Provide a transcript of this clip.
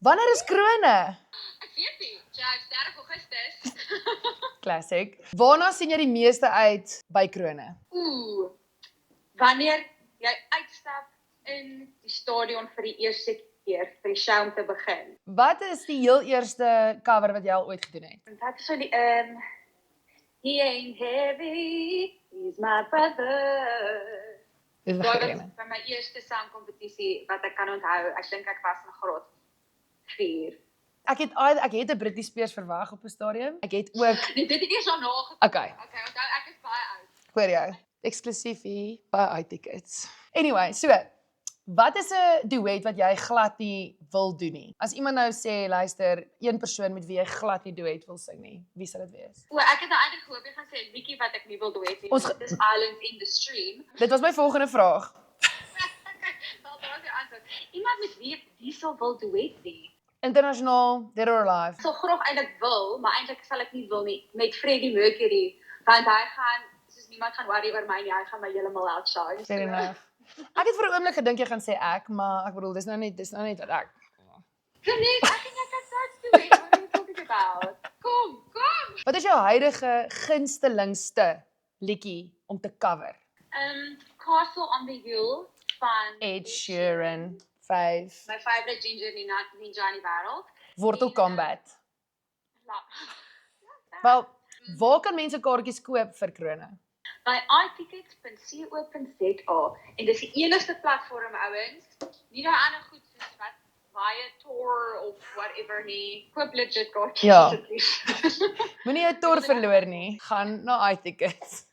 Wanneer is krone? Ek weet nie. Ja, 30 Augustus. Classic. Waarna sien jy die meeste uit by krone? Wanneer jy uitstap in die stadion vir die eerste keer, vir die show om te begin. Wat is die heel eerste cover wat jy al ooit gedoen het? En dat is so die, he ain't heavy, he's my brother. Dis Daai begin. was by my eerste sangkompetisie wat ek kan onthou. Ek dink ek was in graad 4. Ek het 'n Britney Spears verwag op 'n stadium. Ek het ook Nee, dit het eers daarna gekom. Okay, Okay, onthou ek is baie oud. hoor jou. Eksklusief hier by iTickets. Anyway, so wat is 'n duet wat jy glad nie wil doen nie? As iemand nou sê, luister, een persoon met wie jy glad nie duet wil sing nie, wie sal dit wees? Ek het nou eintlik gehoop jy gaan sê 'n liedjie wat ek nie wil duet nie. Ons Dit is Islands in the Stream. Dit was my volgende vraag. Wel, daar is die antwoord. Iemand met wie ek nie sal wil duet nie. Internasionaal, dead or alive. Ek sal graag eintlik wil, maar eintlik sal ek nie wil nie met Freddie Mercury, want hy gaan soos niemand gaan worry oor my nie, hy gaan my heeltemal outshine. Fair enough. Ek het vir 'n oomblik gedink jy gaan sê ek, maar ek bedoel dis nou net wat ek. Nee, ek en jy kan such duet. What are you talking about? Kom. Wat is jou huidige gunstelingste liedjie om te cover? Castle on the Hill van Ed Sheeran, 5, my favorite ginger ninja in die wêreld. Wortel Combat. Ja. Wel, waar kan mense kaartjies koop vir krone? By itickets.co.za en dis die enigste platform ouens, nie daai ander goed soos wat Viator of whatever nie. Koop legit kaartjies Ja. asseblief. Moenie 'n tor verloor nie. Gaan na iTickets.